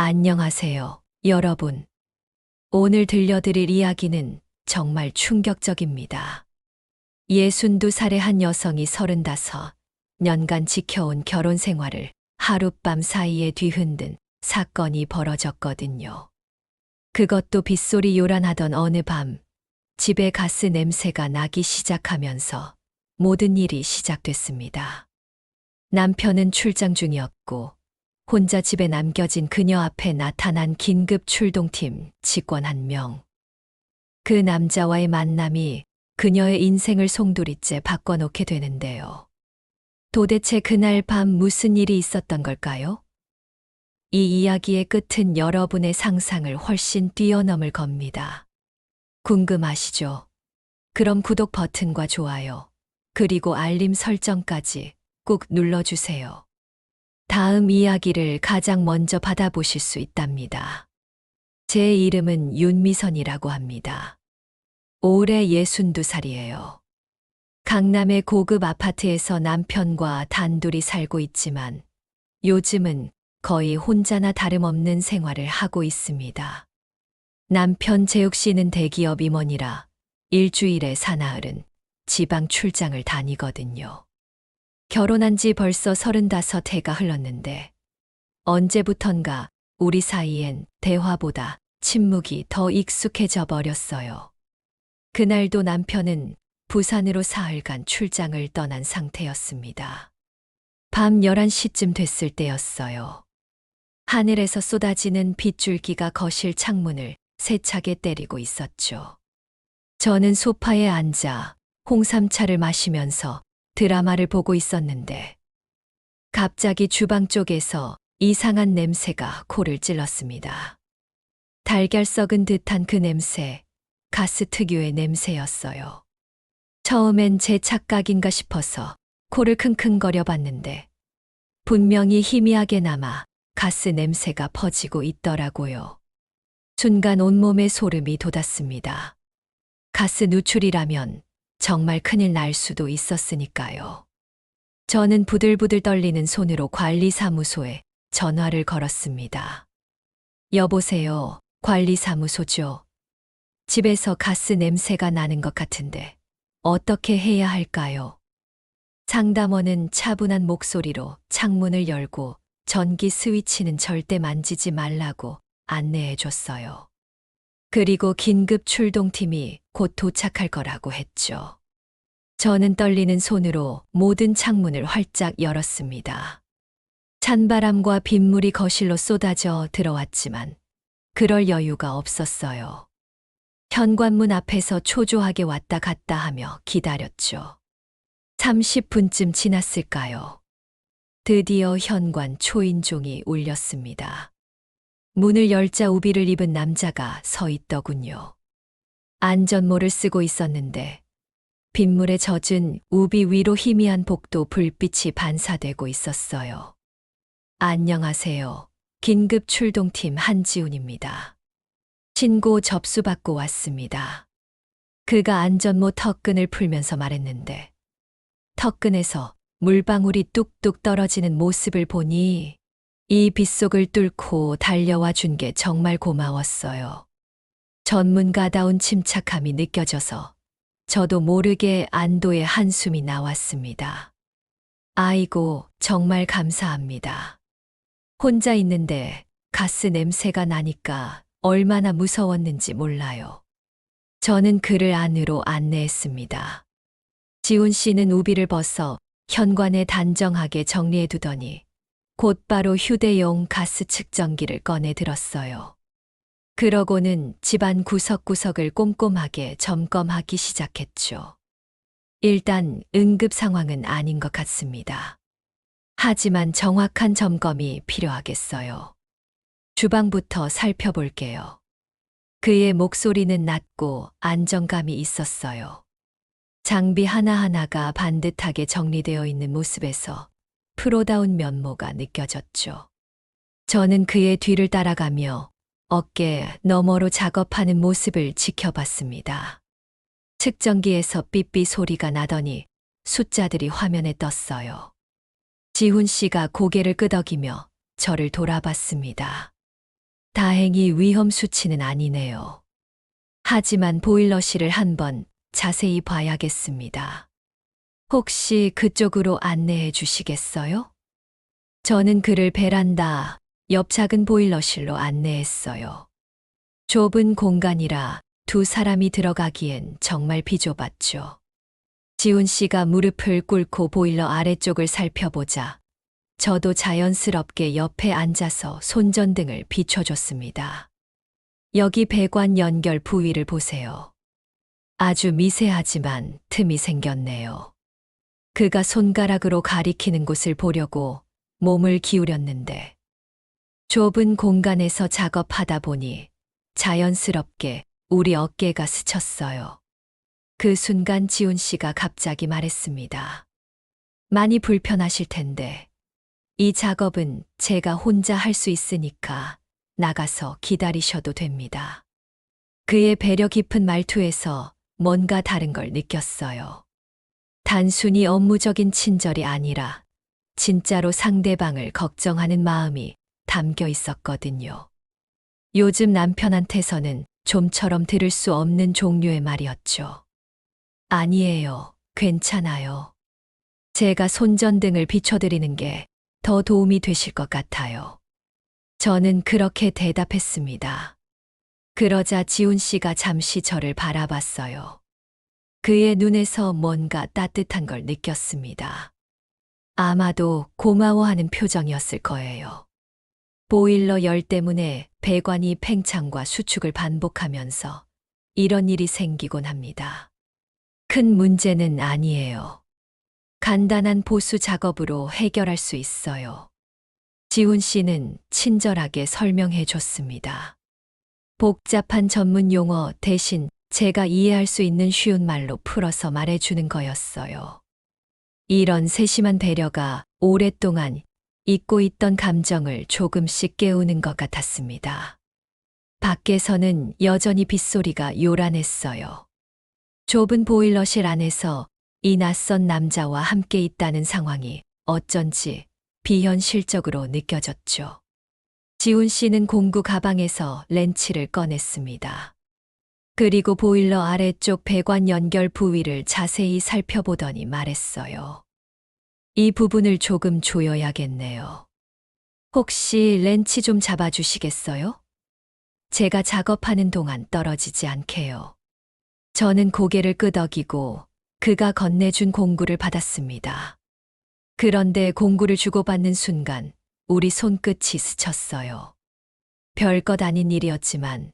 안녕하세요, 여러분. 오늘 들려드릴 이야기는 정말 충격적입니다. 62살의 한 여성이 35년간 지켜온 결혼 생활을 하룻밤 사이에 뒤흔든 사건이 벌어졌거든요. 그것도 빗소리 요란하던 어느 밤, 집에 가스 냄새가 나기 시작하면서 모든 일이 시작됐습니다. 남편은 출장 중이었고, 혼자 집에 남겨진 그녀 앞에 나타난 긴급 출동팀 직원 한 명. 그 남자와의 만남이 그녀의 인생을 송두리째 바꿔놓게 되는데요. 도대체 그날 밤 무슨 일이 있었던 걸까요? 이 이야기의 끝은 여러분의 상상을 훨씬 뛰어넘을 겁니다. 궁금하시죠? 그럼 구독 버튼과 좋아요, 그리고 알림 설정까지 꾹 눌러주세요. 다음 이야기를 가장 먼저 받아보실 수 있답니다. 제 이름은 윤미선이라고 합니다. 올해 62살이에요. 강남의 고급 아파트에서 남편과 단둘이 살고 있지만 요즘은 거의 혼자나 다름없는 생활을 하고 있습니다. 남편 재욱 씨는 대기업 임원이라 일주일에 사나흘은 지방 출장을 다니거든요. 결혼한 지 벌써 35해가 흘렀는데 언제부턴가 우리 사이엔 대화보다 침묵이 더 익숙해져 버렸어요. 그날도 남편은 부산으로 사흘간 출장을 떠난 상태였습니다. 밤 11시쯤 됐을 때였어요. 하늘에서 쏟아지는 빗줄기가 거실 창문을 세차게 때리고 있었죠. 저는 소파에 앉아 홍삼차를 마시면서 드라마를 보고 있었는데 갑자기 주방 쪽에서 이상한 냄새가 코를 찔렀습니다. 달걀 썩은 듯한 그 냄새, 가스 특유의 냄새였어요. 처음엔 제 착각인가 싶어서 코를 킁킁거려 봤는데 분명히 희미하게 남아 가스 냄새가 퍼지고 있더라고요. 순간 온몸에 소름이 돋았습니다. 가스 누출이라면 정말 큰일 날 수도 있었으니까요. 저는 부들부들 떨리는 손으로 관리사무소에 전화를 걸었습니다. 여보세요, 관리사무소죠. 집에서 가스 냄새가 나는 것 같은데 어떻게 해야 할까요? 상담원은 차분한 목소리로 창문을 열고 전기 스위치는 절대 만지지 말라고 안내해 줬어요. 그리고 긴급 출동팀이 곧 도착할 거라고 했죠. 저는 떨리는 손으로 모든 창문을 활짝 열었습니다. 찬바람과 빗물이 거실로 쏟아져 들어왔지만 그럴 여유가 없었어요. 현관문 앞에서 초조하게 왔다 갔다 하며 기다렸죠. 30분쯤 지났을까요? 드디어 현관 초인종이 울렸습니다. 문을 열자 우비를 입은 남자가 서 있더군요. 안전모를 쓰고 있었는데 빗물에 젖은 우비 위로 희미한 복도 불빛이 반사되고 있었어요. 안녕하세요. 긴급 출동팀 한지훈입니다. 신고 접수받고 왔습니다. 그가 안전모 턱끈을 풀면서 말했는데 턱끈에서 물방울이 뚝뚝 떨어지는 모습을 보니 이 빗속을 뚫고 달려와 준 게 정말 고마웠어요. 전문가다운 침착함이 느껴져서 저도 모르게 안도의 한숨이 나왔습니다. 아이고, 정말 감사합니다. 혼자 있는데 가스 냄새가 나니까 얼마나 무서웠는지 몰라요. 저는 그를 안으로 안내했습니다. 지훈 씨는 우비를 벗어 현관에 단정하게 정리해 두더니 곧바로 휴대용 가스 측정기를 꺼내 들었어요. 그러고는 집안 구석구석을 꼼꼼하게 점검하기 시작했죠. 일단 응급 상황은 아닌 것 같습니다. 하지만 정확한 점검이 필요하겠어요. 주방부터 살펴볼게요. 그의 목소리는 낮고 안정감이 있었어요. 장비 하나하나가 반듯하게 정리되어 있는 모습에서 프로다운 면모가 느껴졌죠. 저는 그의 뒤를 따라가며 어깨 너머로 작업하는 모습을 지켜봤습니다. 측정기에서 삐삐 소리가 나더니 숫자들이 화면에 떴어요. 지훈 씨가 고개를 끄덕이며 저를 돌아봤습니다. 다행히 위험 수치는 아니네요. 하지만 보일러실을 한번 자세히 봐야겠습니다. 혹시 그쪽으로 안내해 주시겠어요? 저는 그를 베란다 옆 작은 보일러실로 안내했어요. 좁은 공간이라 두 사람이 들어가기엔 정말 비좁았죠. 지훈 씨가 무릎을 꿇고 보일러 아래쪽을 살펴보자 저도 자연스럽게 옆에 앉아서 손전등을 비춰줬습니다. 여기 배관 연결 부위를 보세요. 아주 미세하지만 틈이 생겼네요. 그가 손가락으로 가리키는 곳을 보려고 몸을 기울였는데 좁은 공간에서 작업하다 보니 자연스럽게 우리 어깨가 스쳤어요. 그 순간 지훈 씨가 갑자기 말했습니다. 많이 불편하실 텐데 이 작업은 제가 혼자 할 수 있으니까 나가서 기다리셔도 됩니다. 그의 배려 깊은 말투에서 뭔가 다른 걸 느꼈어요. 단순히 업무적인 친절이 아니라 진짜로 상대방을 걱정하는 마음이 담겨 있었거든요. 요즘 남편한테서는 좀처럼 들을 수 없는 종류의 말이었죠. 아니에요. 괜찮아요. 제가 손전등을 비춰드리는 게 더 도움이 되실 것 같아요. 저는 그렇게 대답했습니다. 그러자 지훈 씨가 잠시 저를 바라봤어요. 그의 눈에서 뭔가 따뜻한 걸 느꼈습니다. 아마도 고마워하는 표정이었을 거예요. 보일러 열 때문에 배관이 팽창과 수축을 반복하면서 이런 일이 생기곤 합니다. 큰 문제는 아니에요. 간단한 보수 작업으로 해결할 수 있어요. 지훈 씨는 친절하게 설명해 줬습니다. 복잡한 전문 용어 대신 제가 이해할 수 있는 쉬운 말로 풀어서 말해주는 거였어요. 이런 세심한 배려가 오랫동안 잊고 있던 감정을 조금씩 깨우는 것 같았습니다. 밖에서는 여전히 빗소리가 요란했어요. 좁은 보일러실 안에서 이 낯선 남자와 함께 있다는 상황이 어쩐지 비현실적으로 느껴졌죠. 지훈 씨는 공구 가방에서 렌치를 꺼냈습니다. 그리고 보일러 아래쪽 배관 연결 부위를 자세히 살펴보더니 말했어요. 이 부분을 조금 조여야겠네요. 혹시 렌치 좀 잡아주시겠어요? 제가 작업하는 동안 떨어지지 않게요. 저는 고개를 끄덕이고 그가 건네준 공구를 받았습니다. 그런데 공구를 주고받는 순간 우리 손끝이 스쳤어요. 별것 아닌 일이었지만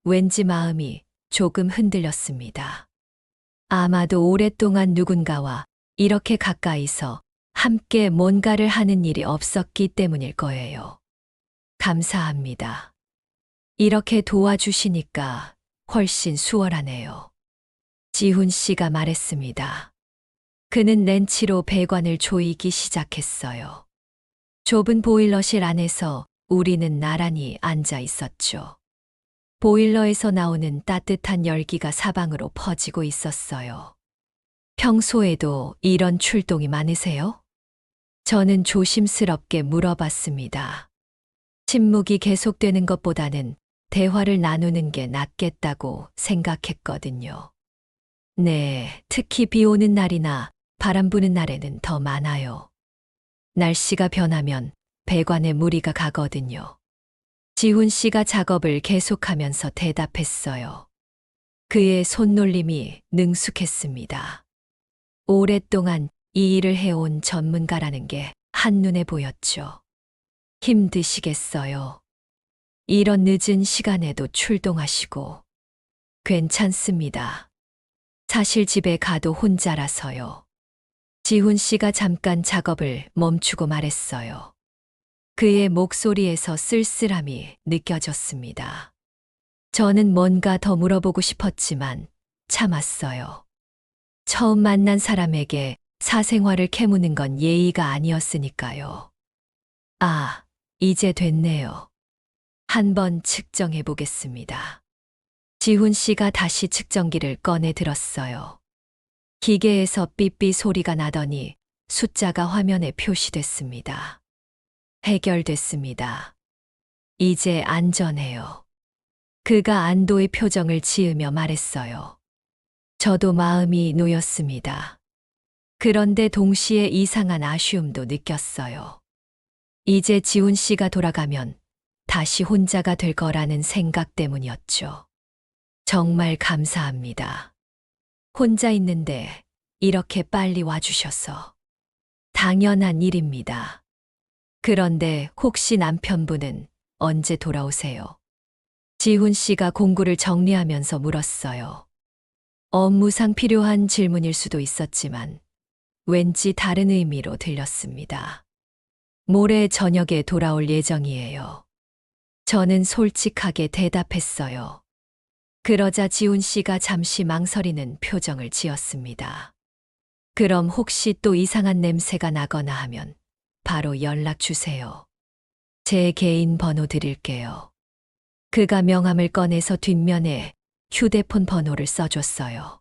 왠지 마음이 조금 흔들렸습니다. 아마도 오랫동안 누군가와 이렇게 가까이서 함께 뭔가를 하는 일이 없었기 때문일 거예요. 감사합니다. 이렇게 도와주시니까 훨씬 수월하네요. 지훈 씨가 말했습니다. 그는 렌치로 배관을 조이기 시작했어요. 좁은 보일러실 안에서 우리는 나란히 앉아 있었죠. 보일러에서 나오는 따뜻한 열기가 사방으로 퍼지고 있었어요. 평소에도 이런 출동이 많으세요? 저는 조심스럽게 물어봤습니다. 침묵이 계속되는 것보다는 대화를 나누는 게 낫겠다고 생각했거든요. 네, 특히 비 오는 날이나 바람 부는 날에는 더 많아요. 날씨가 변하면 배관에 무리가 가거든요. 지훈 씨가 작업을 계속하면서 대답했어요. 그의 손놀림이 능숙했습니다. 오랫동안 이 일을 해온 전문가라는 게 한눈에 보였죠. 힘드시겠어요. 이런 늦은 시간에도 출동하시고. 괜찮습니다. 사실 집에 가도 혼자라서요. 지훈 씨가 잠깐 작업을 멈추고 말했어요. 그의 목소리에서 쓸쓸함이 느껴졌습니다. 저는 뭔가 더 물어보고 싶었지만 참았어요. 처음 만난 사람에게 사생활을 캐무는 건 예의가 아니었으니까요. 아, 이제 됐네요. 한번 측정해 보겠습니다. 지훈 씨가 다시 측정기를 꺼내 들었어요. 기계에서 삐삐 소리가 나더니 숫자가 화면에 표시됐습니다. 해결됐습니다. 이제 안전해요. 그가 안도의 표정을 지으며 말했어요. 저도 마음이 놓였습니다. 그런데 동시에 이상한 아쉬움도 느꼈어요. 이제 지훈 씨가 돌아가면 다시 혼자가 될 거라는 생각 때문이었죠. 정말 감사합니다. 혼자 있는데 이렇게 빨리 와주셔서. 당연한 일입니다. 그런데 혹시 남편분은 언제 돌아오세요? 지훈 씨가 공구를 정리하면서 물었어요. 업무상 필요한 질문일 수도 있었지만 왠지 다른 의미로 들렸습니다. 모레 저녁에 돌아올 예정이에요. 저는 솔직하게 대답했어요. 그러자 지훈 씨가 잠시 망설이는 표정을 지었습니다. 그럼 혹시 또 이상한 냄새가 나거나 하면 바로 연락 주세요. 제 개인 번호 드릴게요. 그가 명함을 꺼내서 뒷면에 휴대폰 번호를 써줬어요.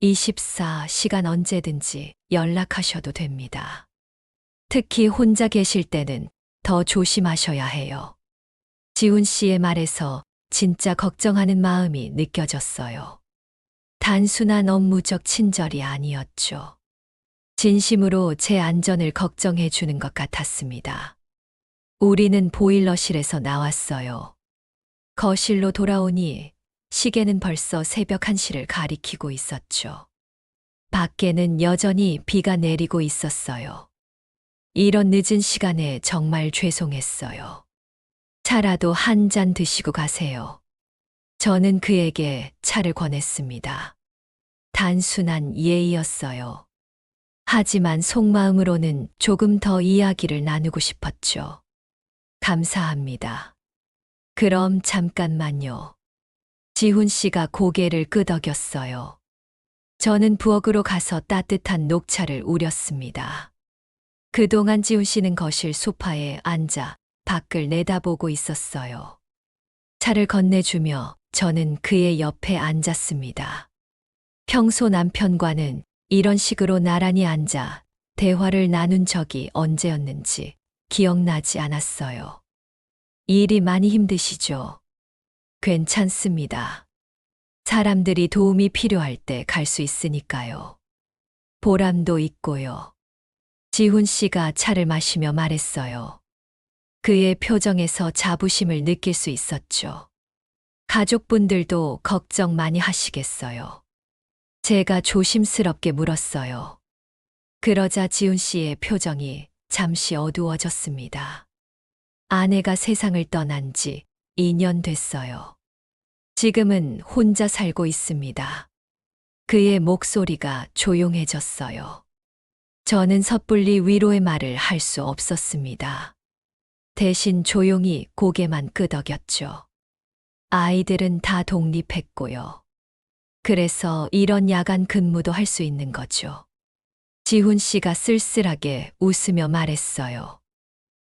24시간 언제든지 연락하셔도 됩니다. 특히 혼자 계실 때는 더 조심하셔야 해요. 지훈 씨의 말에서 진짜 걱정하는 마음이 느껴졌어요. 단순한 업무적 친절이 아니었죠. 진심으로 제 안전을 걱정해 주는 것 같았습니다. 우리는 보일러실에서 나왔어요. 거실로 돌아오니 시계는 벌써 새벽 1시를 가리키고 있었죠. 밖에는 여전히 비가 내리고 있었어요. 이런 늦은 시간에 정말 죄송했어요. 차라도 한 잔 드시고 가세요. 저는 그에게 차를 권했습니다. 단순한 예의였어요. 하지만 속마음으로는 조금 더 이야기를 나누고 싶었죠. 감사합니다. 그럼 잠깐만요. 지훈 씨가 고개를 끄덕였어요. 저는 부엌으로 가서 따뜻한 녹차를 우렸습니다. 그동안 지훈 씨는 거실 소파에 앉아 밖을 내다보고 있었어요. 차를 건네주며 저는 그의 옆에 앉았습니다. 평소 남편과는 이런 식으로 나란히 앉아 대화를 나눈 적이 언제였는지 기억나지 않았어요. 일이 많이 힘드시죠? 괜찮습니다. 사람들이 도움이 필요할 때 갈 수 있으니까요. 보람도 있고요. 지훈 씨가 차를 마시며 말했어요. 그의 표정에서 자부심을 느낄 수 있었죠. 가족분들도 걱정 많이 하시겠어요. 제가 조심스럽게 물었어요. 그러자 지훈 씨의 표정이 잠시 어두워졌습니다. 아내가 세상을 떠난 지 2년 됐어요. 지금은 혼자 살고 있습니다. 그의 목소리가 조용해졌어요. 저는 섣불리 위로의 말을 할 수 없었습니다. 대신 조용히 고개만 끄덕였죠. 아이들은 다 독립했고요. 그래서 이런 야간 근무도 할 수 있는 거죠. 지훈 씨가 쓸쓸하게 웃으며 말했어요.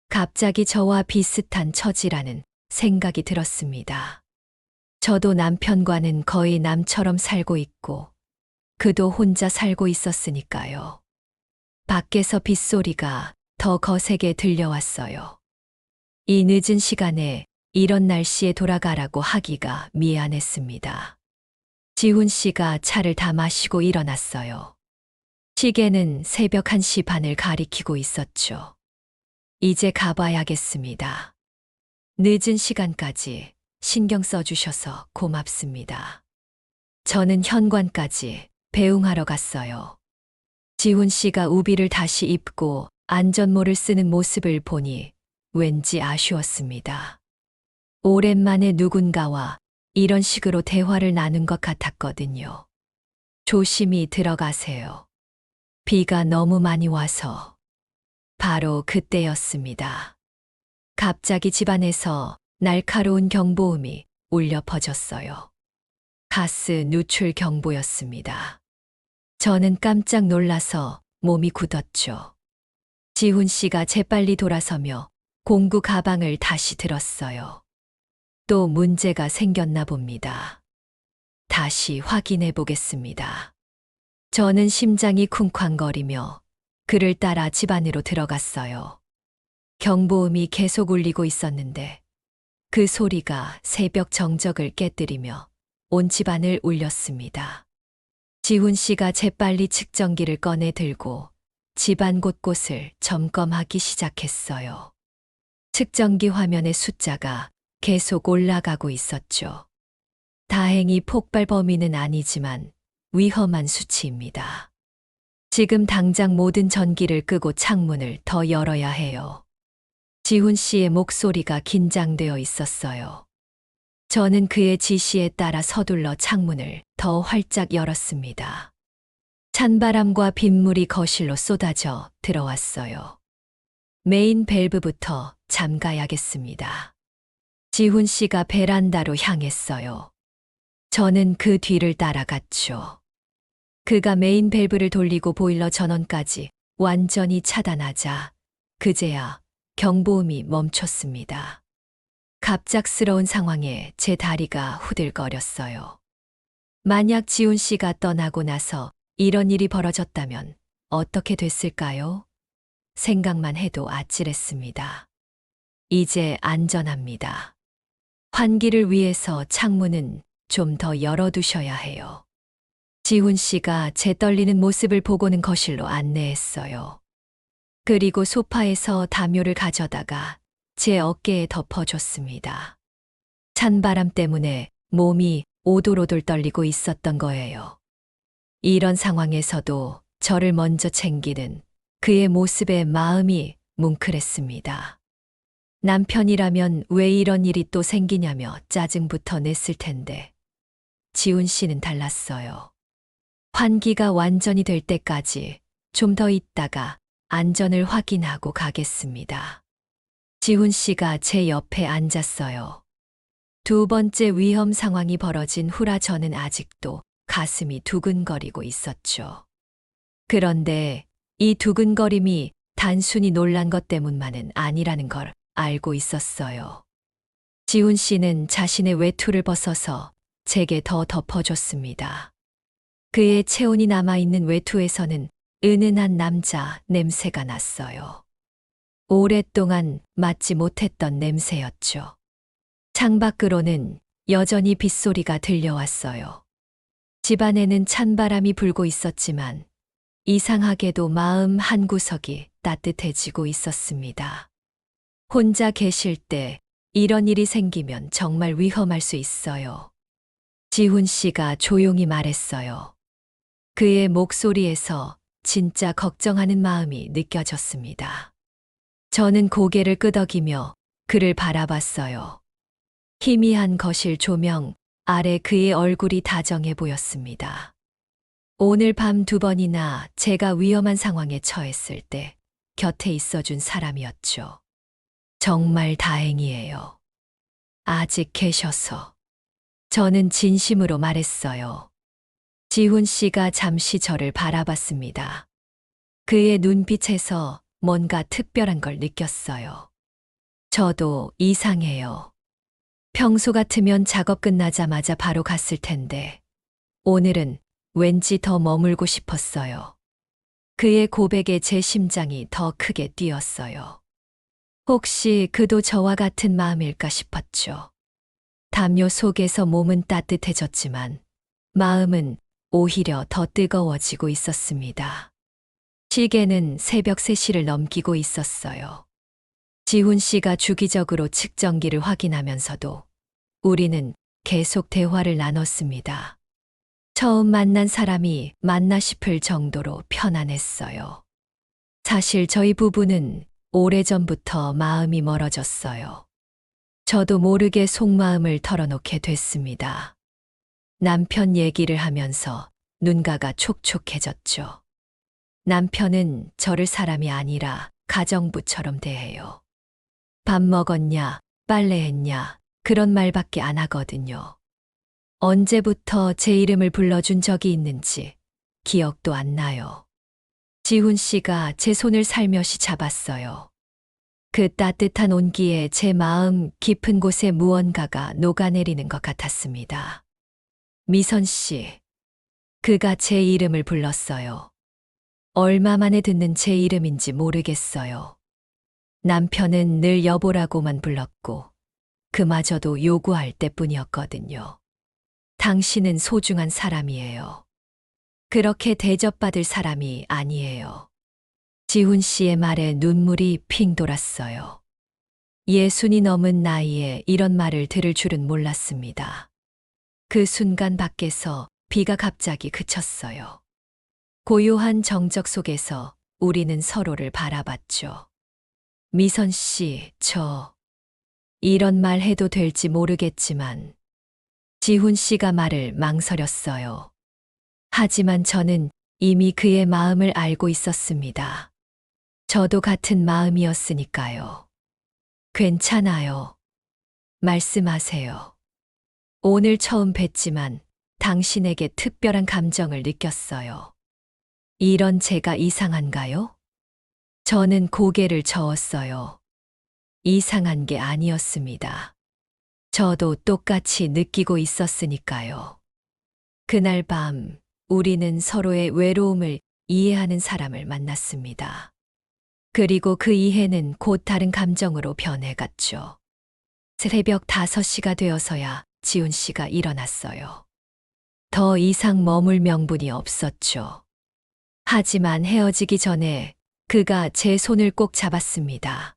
갑자기 저와 비슷한 처지라는 생각이 들었습니다. 저도 남편과는 거의 남처럼 살고 있고, 그도 혼자 살고 있었으니까요. 밖에서 빗소리가 더 거세게 들려왔어요. 이 늦은 시간에 이런 날씨에 돌아가라고 하기가 미안했습니다. 지훈 씨가 차를 다 마시고 일어났어요. 시계는 새벽 1시 반을 가리키고 있었죠. 이제 가봐야겠습니다. 늦은 시간까지 신경 써주셔서 고맙습니다. 저는 현관까지 배웅하러 갔어요. 지훈 씨가 우비를 다시 입고 안전모를 쓰는 모습을 보니 왠지 아쉬웠습니다. 오랜만에 누군가와 이런 식으로 대화를 나눈 것 같았거든요. 조심히 들어가세요. 비가 너무 많이 와서. 바로 그때였습니다. 갑자기 집안에서 날카로운 경보음이 울려 퍼졌어요. 가스 누출 경보였습니다. 저는 깜짝 놀라서 몸이 굳었죠. 지훈 씨가 재빨리 돌아서며 공구 가방을 다시 들었어요. 또 문제가 생겼나 봅니다. 다시 확인해 보겠습니다. 저는 심장이 쿵쾅거리며 그를 따라 집 안으로 들어갔어요. 경보음이 계속 울리고 있었는데 그 소리가 새벽 정적을 깨뜨리며 온 집안을 울렸습니다. 지훈 씨가 재빨리 측정기를 꺼내 들고 집안 곳곳을 점검하기 시작했어요. 측정기 화면의 숫자가 계속 올라가고 있었죠. 다행히 폭발 범위는 아니지만 위험한 수치입니다. 지금 당장 모든 전기를 끄고 창문을 더 열어야 해요. 지훈 씨의 목소리가 긴장되어 있었어요. 저는 그의 지시에 따라 서둘러 창문을 더 활짝 열었습니다. 찬바람과 빗물이 거실로 쏟아져 들어왔어요. 메인 밸브부터 잠가야겠습니다. 지훈 씨가 베란다로 향했어요. 저는 그 뒤를 따라갔죠. 그가 메인 밸브를 돌리고 보일러 전원까지 완전히 차단하자 그제야 경보음이 멈췄습니다. 갑작스러운 상황에 제 다리가 후들거렸어요. 만약 지훈 씨가 떠나고 나서 이런 일이 벌어졌다면 어떻게 됐을까요? 생각만 해도 아찔했습니다. 이제 안전합니다. 환기를 위해서 창문은 좀 더 열어두셔야 해요. 지훈 씨가 제 떨리는 모습을 보고는 거실로 안내했어요. 그리고 소파에서 담요를 가져다가 제 어깨에 덮어줬습니다. 찬바람 때문에 몸이 오돌오돌 떨리고 있었던 거예요. 이런 상황에서도 저를 먼저 챙기는 그의 모습에 마음이 뭉클했습니다. 남편이라면 왜 이런 일이 또 생기냐며 짜증부터 냈을 텐데 지훈 씨는 달랐어요. 환기가 완전히 될 때까지 좀 더 있다가 안전을 확인하고 가겠습니다. 지훈 씨가 제 옆에 앉았어요. 두 번째 위험 상황이 벌어진 후라 저는 아직도 가슴이 두근거리고 있었죠. 그런데 이 두근거림이 단순히 놀란 것 때문만은 아니라는 걸 알고 있었어요. 지훈 씨는 자신의 외투를 벗어서 제게 더 덮어줬습니다. 그의 체온이 남아있는 외투에서는 은은한 남자 냄새가 났어요. 오랫동안 맡지 못했던 냄새였죠. 창밖으로는 여전히 빗소리가 들려왔어요. 집안에는 찬바람이 불고 있었지만 이상하게도 마음 한구석이 따뜻해지고 있었습니다. 혼자 계실 때 이런 일이 생기면 정말 위험할 수 있어요. 지훈 씨가 조용히 말했어요. 그의 목소리에서 진짜 걱정하는 마음이 느껴졌습니다. 저는 고개를 끄덕이며 그를 바라봤어요. 희미한 거실 조명 아래 그의 얼굴이 다정해 보였습니다. 오늘 밤 2번이나 제가 위험한 상황에 처했을 때 곁에 있어준 사람이었죠. 정말 다행이에요. 아직 계셔서. 저는 진심으로 말했어요. 지훈 씨가 잠시 저를 바라봤습니다. 그의 눈빛에서 뭔가 특별한 걸 느꼈어요. 저도 이상해요. 평소 같으면 작업 끝나자마자 바로 갔을 텐데 오늘은 왠지 더 머물고 싶었어요. 그의 고백에 제 심장이 더 크게 뛰었어요. 혹시 그도 저와 같은 마음일까 싶었죠. 담요 속에서 몸은 따뜻해졌지만 마음은 오히려 더 뜨거워지고 있었습니다. 시계는 새벽 3시를 넘기고 있었어요. 지훈 씨가 주기적으로 측정기를 확인하면서도 우리는 계속 대화를 나눴습니다. 처음 만난 사람이 맞나 싶을 정도로 편안했어요. 사실 저희 부부는 오래전부터 마음이 멀어졌어요. 저도 모르게 속마음을 털어놓게 됐습니다. 남편 얘기를 하면서 눈가가 촉촉해졌죠. 남편은 저를 사람이 아니라 가정부처럼 대해요. 밥 먹었냐, 빨래했냐, 그런 말밖에 안 하거든요. 언제부터 제 이름을 불러준 적이 있는지 기억도 안 나요. 지훈 씨가 제 손을 살며시 잡았어요. 그 따뜻한 온기에 제 마음 깊은 곳에 무언가가 녹아내리는 것 같았습니다. 미선 씨. 그가 제 이름을 불렀어요. 얼마 만에 듣는 제 이름인지 모르겠어요. 남편은 늘 여보라고만 불렀고 그마저도 요구할 때뿐이었거든요. 당신은 소중한 사람이에요. 그렇게 대접받을 사람이 아니에요. 지훈 씨의 말에 눈물이 핑 돌았어요. 60이 넘은 나이에 이런 말을 들을 줄은 몰랐습니다. 그 순간 밖에서 비가 갑자기 그쳤어요. 고요한 정적 속에서 우리는 서로를 바라봤죠. 미선 씨, 이런 말 해도 될지 모르겠지만 지훈 씨가 말을 망설였어요. 하지만 저는 이미 그의 마음을 알고 있었습니다. 저도 같은 마음이었으니까요. 괜찮아요. 말씀하세요. 오늘 처음 뵀지만 당신에게 특별한 감정을 느꼈어요. 이런 제가 이상한가요? 저는 고개를 저었어요. 이상한 게 아니었습니다. 저도 똑같이 느끼고 있었으니까요. 그날 밤 우리는 서로의 외로움을 이해하는 사람을 만났습니다. 그리고 그 이해는 곧 다른 감정으로 변해갔죠. 새벽 5시가 되어서야 지훈 씨가 일어났어요. 더 이상 머물 명분이 없었죠. 하지만 헤어지기 전에 그가 제 손을 꼭 잡았습니다.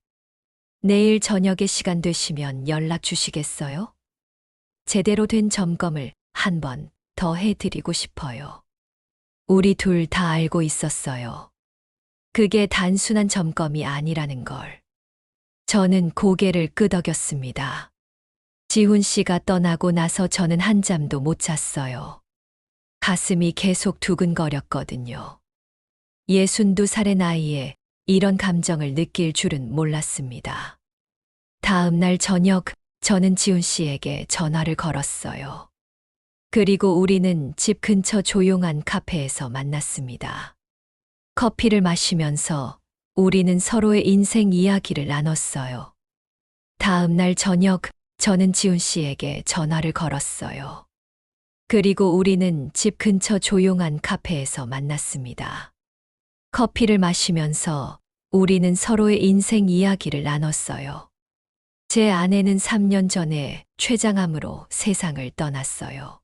내일 저녁에 시간 되시면 연락 주시겠어요? 제대로 된 점검을 한 번 더 해드리고 싶어요. 우리 둘 다 알고 있었어요. 그게 단순한 점검이 아니라는 걸. 저는 고개를 끄덕였습니다. 지훈 씨가 떠나고 나서 저는 한잠도 못 잤어요. 가슴이 계속 두근거렸거든요. 62살의 나이에 이런 감정을 느낄 줄은 몰랐습니다. 다음 날 저녁 저는 지훈 씨에게 전화를 걸었어요. 그리고 우리는 집 근처 조용한 카페에서 만났습니다. 커피를 마시면서 우리는 서로의 인생 이야기를 나눴어요. 다음 날 저녁 저는 지훈 씨에게 전화를 걸었어요. 그리고 우리는 집 근처 조용한 카페에서 만났습니다. 커피를 마시면서 우리는 서로의 인생 이야기를 나눴어요. 제 아내는 3년 전에 췌장암으로 세상을 떠났어요.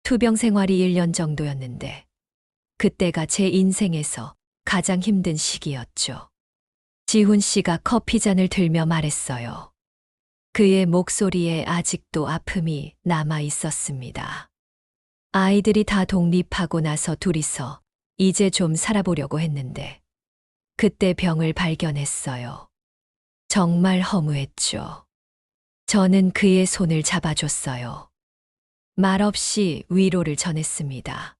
투병 생활이 1년 정도였는데 그때가 제 인생에서 가장 힘든 시기였죠. 지훈 씨가 커피잔을 들며 말했어요. 그의 목소리에 아직도 아픔이 남아 있었습니다. 아이들이 다 독립하고 나서 둘이서 이제 좀 살아보려고 했는데 그때 병을 발견했어요. 정말 허무했죠. 저는 그의 손을 잡아줬어요. 말없이 위로를 전했습니다.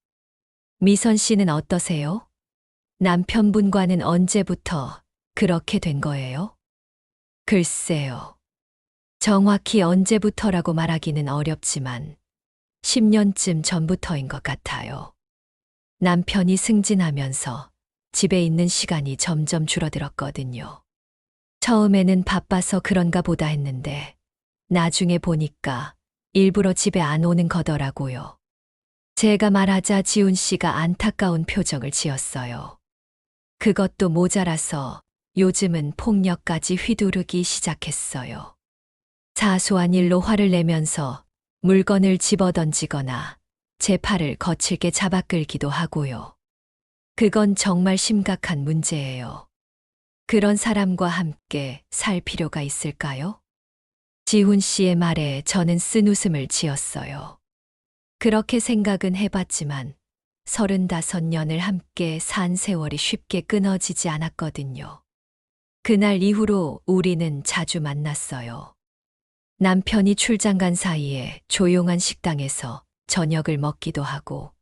미선 씨는 어떠세요? 남편분과는 언제부터 그렇게 된 거예요? 글쎄요. 정확히 언제부터라고 말하기는 어렵지만 10년쯤 전부터인 것 같아요. 남편이 승진하면서 집에 있는 시간이 점점 줄어들었거든요. 처음에는 바빠서 그런가 보다 했는데 나중에 보니까 일부러 집에 안 오는 거더라고요. 제가 말하자 지훈 씨가 안타까운 표정을 지었어요. 그것도 모자라서 요즘은 폭력까지 휘두르기 시작했어요. 사소한 일로 화를 내면서 물건을 집어던지거나 제 팔을 거칠게 잡아 끌기도 하고요. 그건 정말 심각한 문제예요. 그런 사람과 함께 살 필요가 있을까요? 지훈 씨의 말에 저는 쓴웃음을 지었어요. 그렇게 생각은 해봤지만 35년을 함께 산 세월이 쉽게 끊어지지 않았거든요. 그날 이후로 우리는 자주 만났어요. 남편이 출장 간 사이에 조용한 식당에서 저녁을 먹기도 하고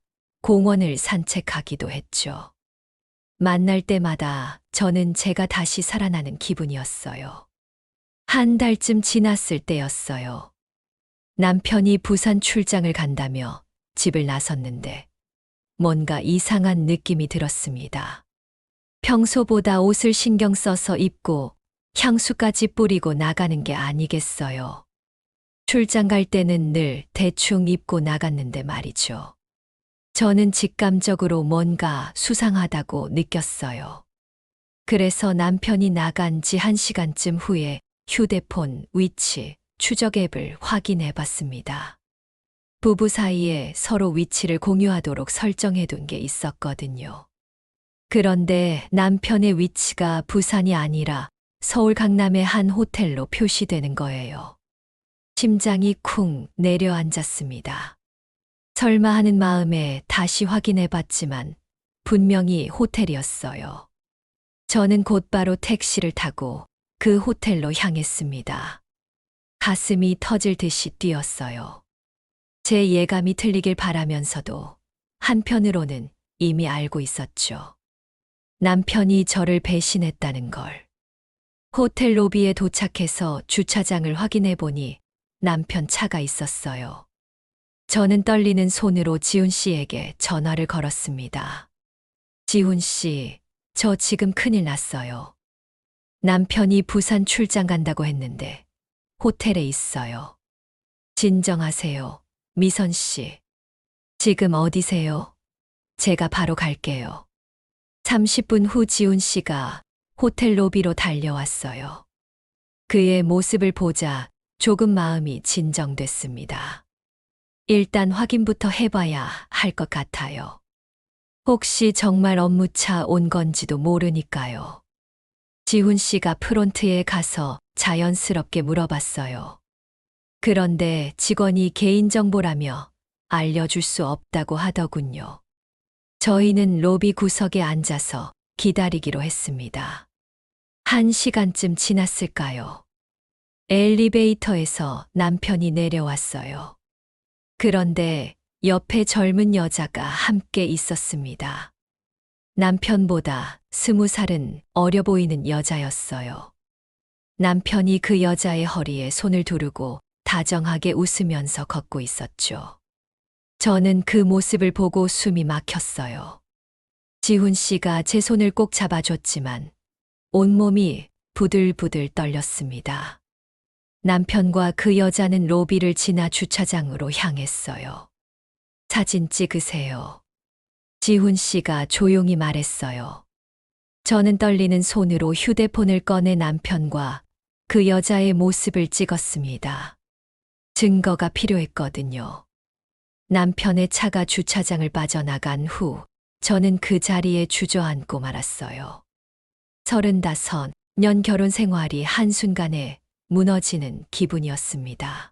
공원을 산책하기도 했죠. 만날 때마다 저는 제가 다시 살아나는 기분이었어요. 한 달쯤 지났을 때였어요. 남편이 부산 출장을 간다며 집을 나섰는데 뭔가 이상한 느낌이 들었습니다. 평소보다 옷을 신경 써서 입고 향수까지 뿌리고 나가는 게 아니겠어요. 출장 갈 때는 늘 대충 입고 나갔는데 말이죠. 저는 직감적으로 뭔가 수상하다고 느꼈어요. 그래서 남편이 나간 지 1시간쯤 후에 휴대폰 위치, 추적 앱을 확인해 봤습니다. 부부 사이에 서로 위치를 공유하도록 설정해 둔 게 있었거든요. 그런데 남편의 위치가 부산이 아니라 서울 강남의 한 호텔로 표시되는 거예요. 심장이 쿵 내려앉았습니다. 설마 하는 마음에 다시 확인해 봤지만 분명히 호텔이었어요. 저는 곧바로 택시를 타고 그 호텔로 향했습니다. 가슴이 터질 듯이 뛰었어요. 제 예감이 틀리길 바라면서도 한편으로는 이미 알고 있었죠. 남편이 저를 배신했다는 걸. 호텔 로비에 도착해서 주차장을 확인해 보니 남편 차가 있었어요. 저는 떨리는 손으로 지훈 씨에게 전화를 걸었습니다. 지훈 씨, 저 지금 큰일 났어요. 남편이 부산 출장 간다고 했는데 호텔에 있어요. 진정하세요, 미선 씨. 지금 어디세요? 제가 바로 갈게요. 30분 후 지훈 씨가 호텔 로비로 달려왔어요. 그의 모습을 보자 조금 마음이 진정됐습니다. 일단 확인부터 해봐야 할 것 같아요. 혹시 정말 업무차 온 건지도 모르니까요. 지훈 씨가 프론트에 가서 자연스럽게 물어봤어요. 그런데 직원이 개인정보라며 알려줄 수 없다고 하더군요. 저희는 로비 구석에 앉아서 기다리기로 했습니다. 1시간쯤 지났을까요? 엘리베이터에서 남편이 내려왔어요. 그런데 옆에 젊은 여자가 함께 있었습니다. 남편보다 20살은 어려 보이는 여자였어요. 남편이 그 여자의 허리에 손을 두르고 다정하게 웃으면서 걷고 있었죠. 저는 그 모습을 보고 숨이 막혔어요. 지훈 씨가 제 손을 꼭 잡아줬지만 온몸이 부들부들 떨렸습니다. 남편과 그 여자는 로비를 지나 주차장으로 향했어요. 사진 찍으세요. 지훈 씨가 조용히 말했어요. 저는 떨리는 손으로 휴대폰을 꺼내 남편과 그 여자의 모습을 찍었습니다. 증거가 필요했거든요. 남편의 차가 주차장을 빠져나간 후 저는 그 자리에 주저앉고 말았어요. 35년 결혼 생활이 한순간에 무너지는 기분이었습니다.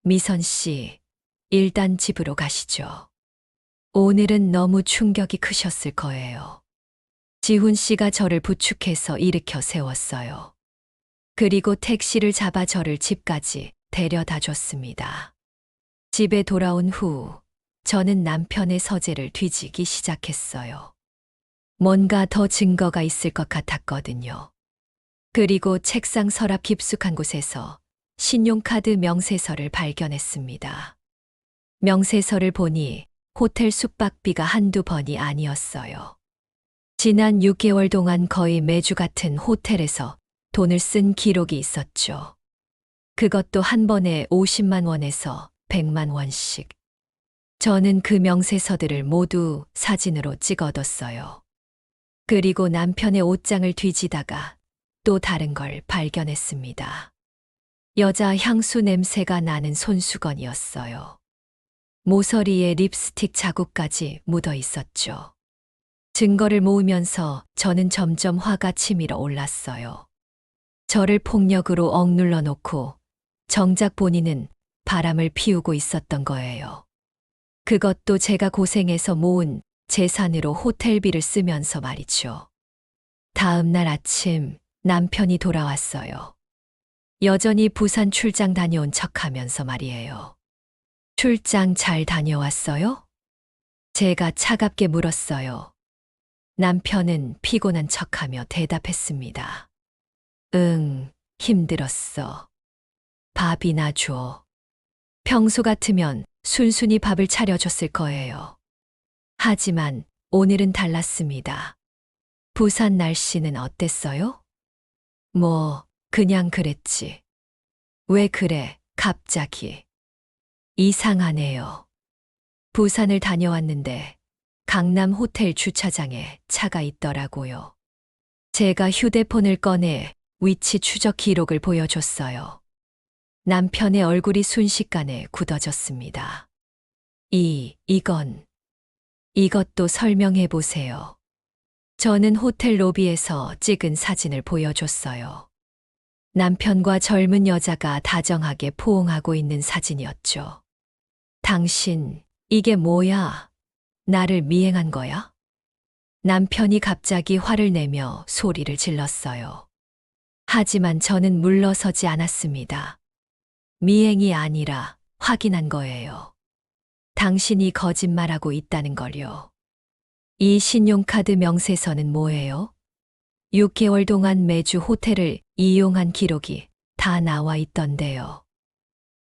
미선 씨, 일단 집으로 가시죠. 오늘은 너무 충격이 크셨을 거예요. 지훈 씨가 저를 부축해서 일으켜 세웠어요. 그리고 택시를 잡아 저를 집까지 데려다 줬습니다. 집에 돌아온 후 저는 남편의 서재를 뒤지기 시작했어요. 뭔가 더 증거가 있을 것 같았거든요. 그리고 책상 서랍 깊숙한 곳에서 신용카드 명세서를 발견했습니다. 명세서를 보니 호텔 숙박비가 한두 번이 아니었어요. 지난 6개월 동안 거의 매주 같은 호텔에서 돈을 쓴 기록이 있었죠. 그것도 한 번에 50만 원에서 100만 원씩. 저는 그 명세서들을 모두 사진으로 찍어뒀어요. 그리고 남편의 옷장을 뒤지다가 또 다른 걸 발견했습니다. 여자 향수 냄새가 나는 손수건이었어요. 모서리에 립스틱 자국까지 묻어 있었죠. 증거를 모으면서 저는 점점 화가 치밀어 올랐어요. 저를 폭력으로 억눌러 놓고 정작 본인은 바람을 피우고 있었던 거예요. 그것도 제가 고생해서 모은 재산으로 호텔비를 쓰면서 말이죠. 다음 날 아침 남편이 돌아왔어요. 여전히 부산 출장 다녀온 척하면서 말이에요. 출장 잘 다녀왔어요? 제가 차갑게 물었어요. 남편은 피곤한 척하며 대답했습니다. 응, 힘들었어. 밥이나 줘. 평소 같으면 순순히 밥을 차려줬을 거예요. 하지만 오늘은 달랐습니다. 부산 날씨는 어땠어요? 뭐, 그냥 그랬지. 왜 그래, 갑자기. 이상하네요. 부산을 다녀왔는데 강남 호텔 주차장에 차가 있더라고요. 제가 휴대폰을 꺼내 위치 추적 기록을 보여줬어요. 남편의 얼굴이 순식간에 굳어졌습니다. 이것도 설명해 보세요. 저는 호텔 로비에서 찍은 사진을 보여줬어요. 남편과 젊은 여자가 다정하게 포옹하고 있는 사진이었죠. 당신, 이게 뭐야? 나를 미행한 거야? 남편이 갑자기 화를 내며 소리를 질렀어요. 하지만 저는 물러서지 않았습니다. 미행이 아니라 확인한 거예요. 당신이 거짓말하고 있다는 걸요. 이 신용카드 명세서는 뭐예요? 6개월 동안 매주 호텔을 이용한 기록이 다 나와 있던데요.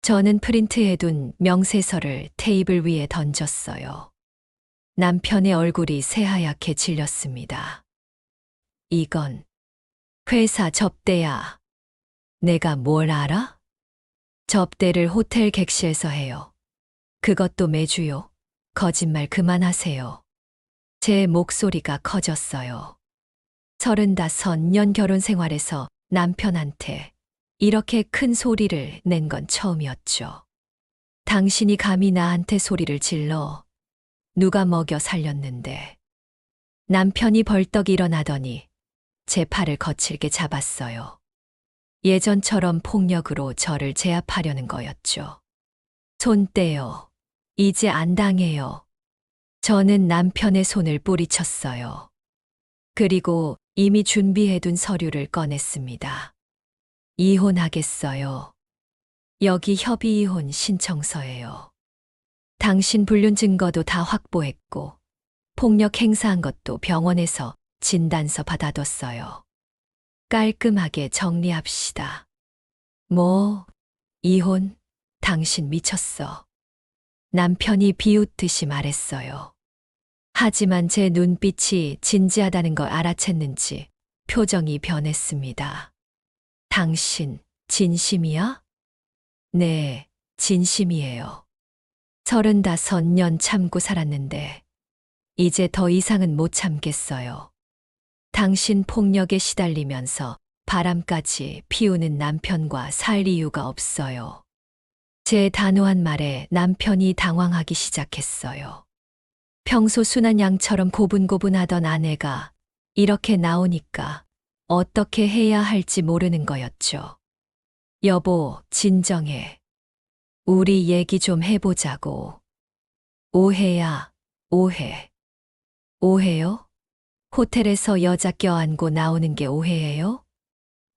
저는 프린트해둔 명세서를 테이블 위에 던졌어요. 남편의 얼굴이 새하얗게 질렸습니다. 이건 회사 접대야. 내가 뭘 알아? 접대를 호텔 객실에서 해요. 그것도 매주요. 거짓말 그만하세요. 제 목소리가 커졌어요. 35년 결혼 생활에서 남편한테 이렇게 큰 소리를 낸 건 처음이었죠. 당신이 감히 나한테 소리를 질러. 누가 먹여 살렸는데. 남편이 벌떡 일어나더니 제 팔을 거칠게 잡았어요. 예전처럼 폭력으로 저를 제압하려는 거였죠. 손 떼요. 이제 안 당해요. 저는 남편의 손을 뿌리쳤어요. 그리고 이미 준비해둔 서류를 꺼냈습니다. 이혼하겠어요. 여기 협의 이혼 신청서예요. 당신 불륜 증거도 다 확보했고, 폭력 행사한 것도 병원에서 진단서 받아뒀어요. 깔끔하게 정리합시다. 뭐, 이혼? 당신 미쳤어. 남편이 비웃듯이 말했어요. 하지만 제 눈빛이 진지하다는 걸 알아챘는지 표정이 변했습니다. 당신, 진심이야? 네, 진심이에요. 35년 참고 살았는데, 이제 더 이상은 못 참겠어요. 당신 폭력에 시달리면서 바람까지 피우는 남편과 살 이유가 없어요. 제 단호한 말에 남편이 당황하기 시작했어요. 평소 순한 양처럼 고분고분하던 아내가 이렇게 나오니까 어떻게 해야 할지 모르는 거였죠. 여보, 진정해. 우리 얘기 좀 해보자고. 오해야, 오해. 오해요? 호텔에서 여자 껴안고 나오는 게 오해예요?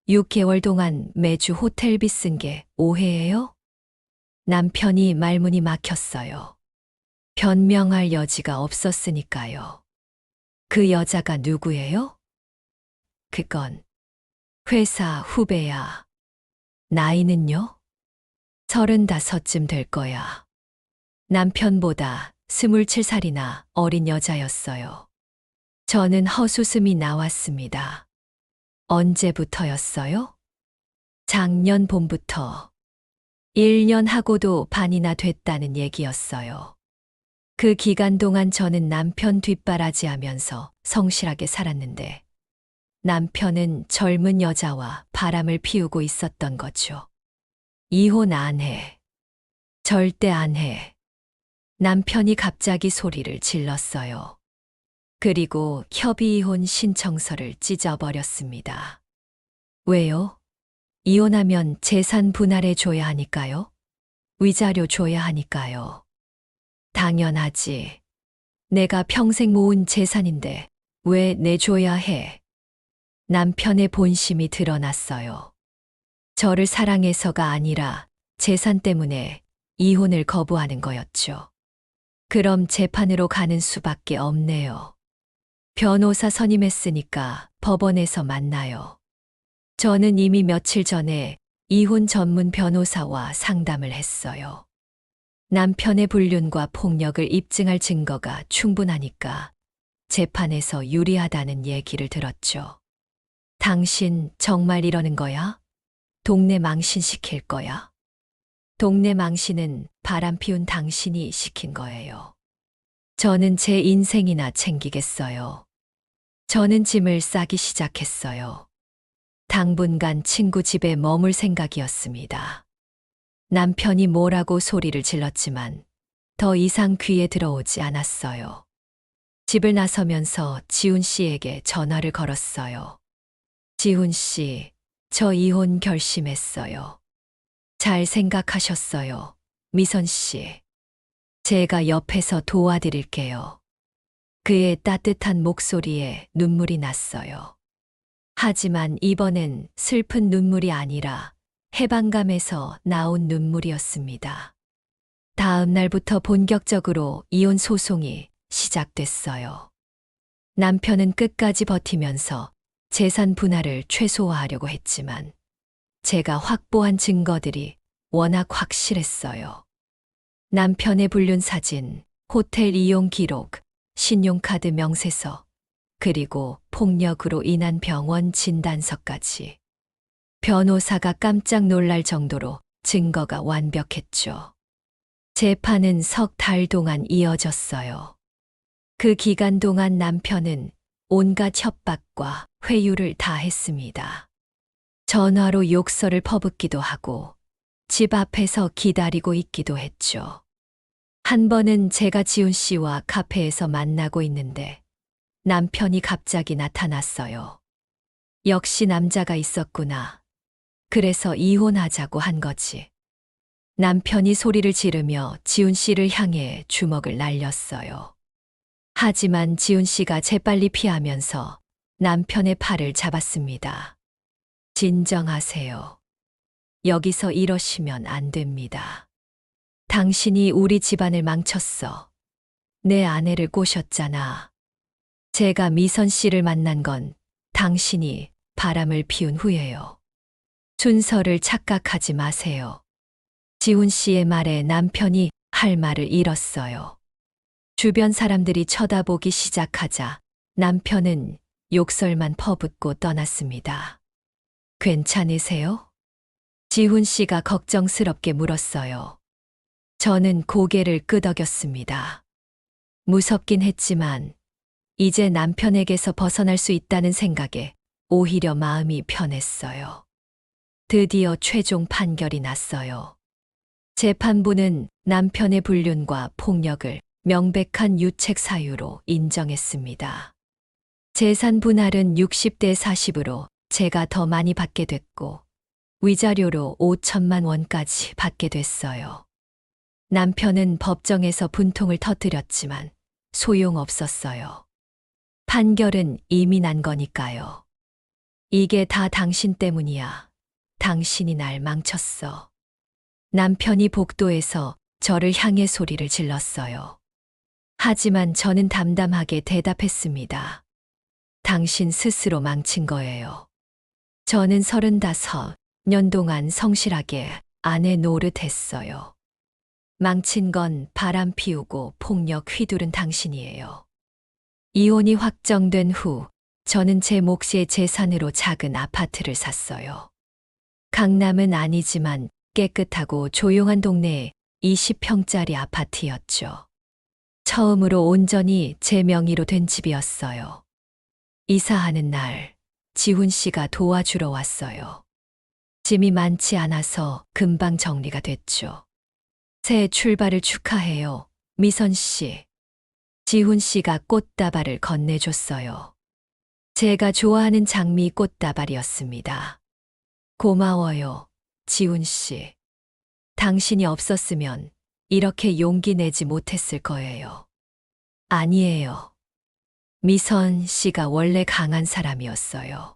6개월 동안 매주 호텔비 쓴 게 오해예요? 남편이 말문이 막혔어요. 변명할 여지가 없었으니까요. 그 여자가 누구예요? 그건 회사 후배야. 나이는요? 35쯤 될 거야. 남편보다 27살이나 어린 여자였어요. 저는 헛웃음이 나왔습니다. 언제부터였어요? 작년 봄부터. 1년 하고도 반이나 됐다는 얘기였어요. 그 기간 동안 저는 남편 뒷바라지하면서 성실하게 살았는데 남편은 젊은 여자와 바람을 피우고 있었던 거죠. 이혼 안 해. 절대 안 해. 남편이 갑자기 소리를 질렀어요. 그리고 협의 이혼 신청서를 찢어버렸습니다. 왜요? 이혼하면 재산 분할해 줘야 하니까요? 위자료 줘야 하니까요. 당연하지. 내가 평생 모은 재산인데 왜 내줘야 해? 남편의 본심이 드러났어요. 저를 사랑해서가 아니라 재산 때문에 이혼을 거부하는 거였죠. 그럼 재판으로 가는 수밖에 없네요. 변호사 선임했으니까 법원에서 만나요. 저는 이미 며칠 전에 이혼 전문 변호사와 상담을 했어요. 남편의 불륜과 폭력을 입증할 증거가 충분하니까 재판에서 유리하다는 얘기를 들었죠. 당신 정말 이러는 거야? 동네 망신시킬 거야? 동네 망신은 바람 피운 당신이 시킨 거예요. 저는 제 인생이나 챙기겠어요. 저는 짐을 싸기 시작했어요. 당분간 친구 집에 머물 생각이었습니다. 남편이 뭐라고 소리를 질렀지만 더 이상 귀에 들어오지 않았어요. 집을 나서면서 지훈 씨에게 전화를 걸었어요. 지훈 씨, 저 이혼 결심했어요. 잘 생각하셨어요. 미선 씨. 제가 옆에서 도와드릴게요. 그의 따뜻한 목소리에 눈물이 났어요. 하지만 이번엔 슬픈 눈물이 아니라 해방감에서 나온 눈물이었습니다. 다음 날부터 본격적으로 이혼 소송이 시작됐어요. 남편은 끝까지 버티면서 재산 분할을 최소화하려고 했지만 제가 확보한 증거들이 워낙 확실했어요. 남편의 불륜 사진, 호텔 이용 기록, 신용카드 명세서, 그리고 폭력으로 인한 병원 진단서까지. 변호사가 깜짝 놀랄 정도로 증거가 완벽했죠. 재판은 석 달 동안 이어졌어요. 그 기간 동안 남편은 온갖 협박과 회유를 다 했습니다. 전화로 욕설을 퍼붓기도 하고 집 앞에서 기다리고 있기도 했죠. 한 번은 제가 지훈 씨와 카페에서 만나고 있는데 남편이 갑자기 나타났어요. 역시 남자가 있었구나. 그래서 이혼하자고 한 거지. 남편이 소리를 지르며 지훈 씨를 향해 주먹을 날렸어요. 하지만 지훈 씨가 재빨리 피하면서 남편의 팔을 잡았습니다. 진정하세요. 여기서 이러시면 안 됩니다. 당신이 우리 집안을 망쳤어. 내 아내를 꼬셨잖아. 제가 미선 씨를 만난 건 당신이 바람을 피운 후예요. 순서를 착각하지 마세요. 지훈 씨의 말에 남편이 할 말을 잃었어요. 주변 사람들이 쳐다보기 시작하자 남편은 욕설만 퍼붓고 떠났습니다. 괜찮으세요? 지훈 씨가 걱정스럽게 물었어요. 저는 고개를 끄덕였습니다. 무섭긴 했지만 이제 남편에게서 벗어날 수 있다는 생각에 오히려 마음이 편했어요. 드디어 최종 판결이 났어요. 재판부는 남편의 불륜과 폭력을 명백한 유책 사유로 인정했습니다. 재산 분할은 60대 40으로 제가 더 많이 받게 됐고 위자료로 5천만 원까지 받게 됐어요. 남편은 법정에서 분통을 터뜨렸지만 소용없었어요. 판결은 이미 난 거니까요. 이게 다 당신 때문이야. 당신이 날 망쳤어. 남편이 복도에서 저를 향해 소리를 질렀어요. 하지만 저는 담담하게 대답했습니다. 당신 스스로 망친 거예요. 저는 35년 동안 성실하게 아내 노릇했어요. 망친 건 바람 피우고 폭력 휘두른 당신이에요. 이혼이 확정된 후 저는 제 몫의 재산으로 작은 아파트를 샀어요. 강남은 아니지만 깨끗하고 조용한 동네에 20평짜리 아파트였죠. 처음으로 온전히 제 명의로 된 집이었어요. 이사하는 날 지훈 씨가 도와주러 왔어요. 짐이 많지 않아서 금방 정리가 됐죠. 새 출발을 축하해요, 미선 씨. 지훈 씨가 꽃다발을 건네줬어요. 제가 좋아하는 장미 꽃다발이었습니다. 고마워요, 지훈 씨. 당신이 없었으면 이렇게 용기 내지 못했을 거예요. 아니에요. 미선 씨가 원래 강한 사람이었어요.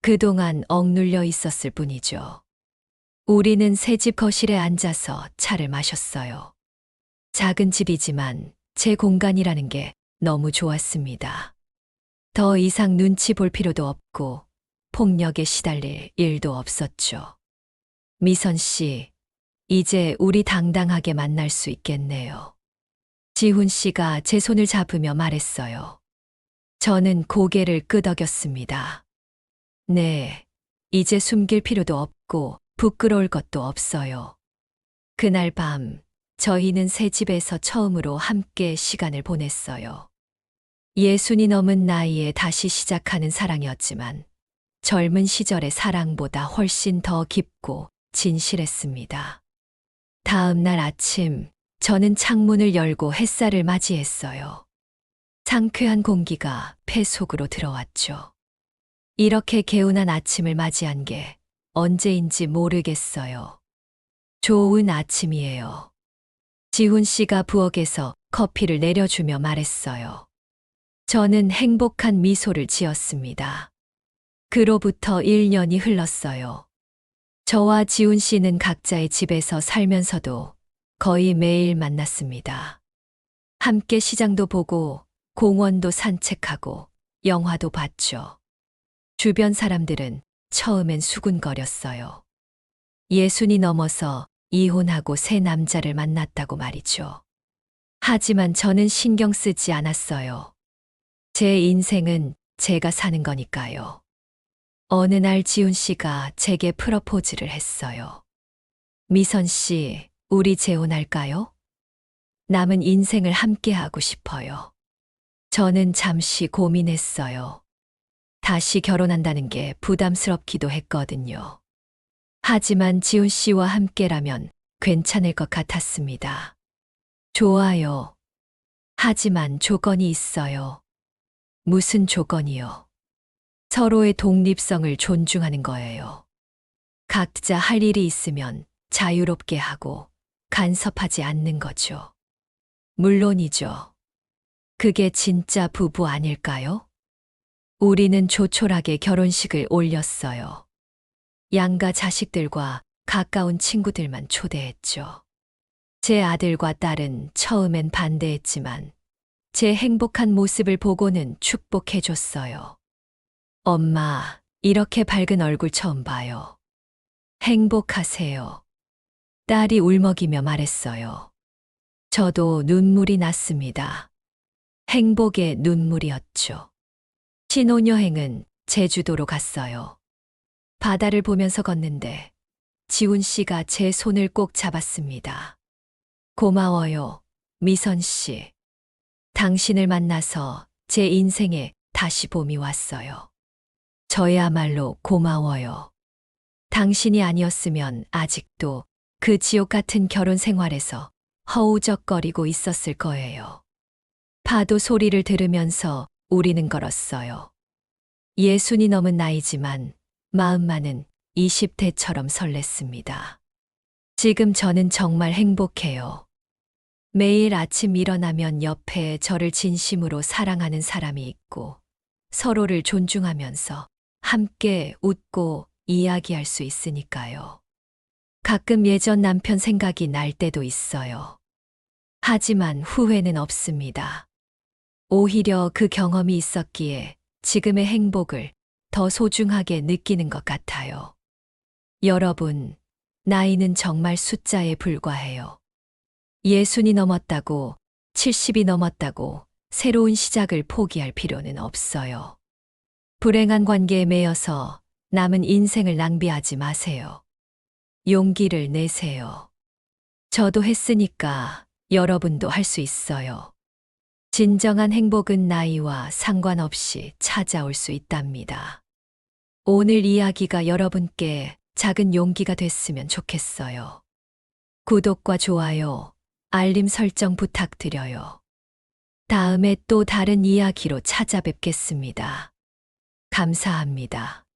그동안 억눌려 있었을 뿐이죠. 우리는 새집 거실에 앉아서 차를 마셨어요. 작은 집이지만 제 공간이라는 게 너무 좋았습니다. 더 이상 눈치 볼 필요도 없고 폭력에 시달릴 일도 없었죠. 미선 씨, 이제 우리 당당하게 만날 수 있겠네요. 지훈 씨가 제 손을 잡으며 말했어요. 저는 고개를 끄덕였습니다. 네, 이제 숨길 필요도 없고 부끄러울 것도 없어요. 그날 밤, 저희는 새 집에서 처음으로 함께 시간을 보냈어요. 60이 넘은 나이에 다시 시작하는 사랑이었지만 젊은 시절의 사랑보다 훨씬 더 깊고 진실했습니다. 다음 날 아침, 저는 창문을 열고 햇살을 맞이했어요. 상쾌한 공기가 폐 속으로 들어왔죠. 이렇게 개운한 아침을 맞이한 게 언제인지 모르겠어요. 좋은 아침이에요. 지훈 씨가 부엌에서 커피를 내려주며 말했어요. 저는 행복한 미소를 지었습니다. 그로부터 1년이 흘렀어요. 저와 지훈 씨는 각자의 집에서 살면서도 거의 매일 만났습니다. 함께 시장도 보고 공원도 산책하고 영화도 봤죠. 주변 사람들은 처음엔 수군거렸어요. 예순이 넘어서 이혼하고 새 남자를 만났다고 말이죠. 하지만 저는 신경 쓰지 않았어요. 제 인생은 제가 사는 거니까요. 어느 날 지훈 씨가 제게 프러포즈를 했어요. 미선 씨, 우리 재혼할까요? 남은 인생을 함께 하고 싶어요. 저는 잠시 고민했어요. 다시 결혼한다는 게 부담스럽기도 했거든요. 하지만 지훈 씨와 함께라면 괜찮을 것 같았습니다. 좋아요. 하지만 조건이 있어요. 무슨 조건이요? 서로의 독립성을 존중하는 거예요. 각자 할 일이 있으면 자유롭게 하고 간섭하지 않는 거죠. 물론이죠. 그게 진짜 부부 아닐까요? 우리는 조촐하게 결혼식을 올렸어요. 양가 자식들과 가까운 친구들만 초대했죠. 제 아들과 딸은 처음엔 반대했지만 제 행복한 모습을 보고는 축복해줬어요. 엄마, 이렇게 밝은 얼굴 처음 봐요. 행복하세요. 딸이 울먹이며 말했어요. 저도 눈물이 났습니다. 행복의 눈물이었죠. 신혼여행은 제주도로 갔어요. 바다를 보면서 걷는데 지훈 씨가 제 손을 꼭 잡았습니다. 고마워요, 미선 씨. 당신을 만나서 제 인생에 다시 봄이 왔어요. 저야말로 고마워요. 당신이 아니었으면 아직도 그 지옥 같은 결혼 생활에서 허우적거리고 있었을 거예요. 파도 소리를 들으면서 우리는 걸었어요. 예순이 넘은 나이지만 마음만은 20대처럼 설렜습니다. 지금 저는 정말 행복해요. 매일 아침 일어나면 옆에 저를 진심으로 사랑하는 사람이 있고 서로를 존중하면서 함께 웃고 이야기할 수 있으니까요. 가끔 예전 남편 생각이 날 때도 있어요. 하지만 후회는 없습니다. 오히려 그 경험이 있었기에 지금의 행복을 더 소중하게 느끼는 것 같아요. 여러분, 나이는 정말 숫자에 불과해요. 60이 넘었다고, 70이 넘었다고 새로운 시작을 포기할 필요는 없어요. 불행한 관계에 매여서 남은 인생을 낭비하지 마세요. 용기를 내세요. 저도 했으니까 여러분도 할 수 있어요. 진정한 행복은 나이와 상관없이 찾아올 수 있답니다. 오늘 이야기가 여러분께 작은 용기가 됐으면 좋겠어요. 구독과 좋아요, 알림 설정 부탁드려요. 다음에 또 다른 이야기로 찾아뵙겠습니다. 감사합니다.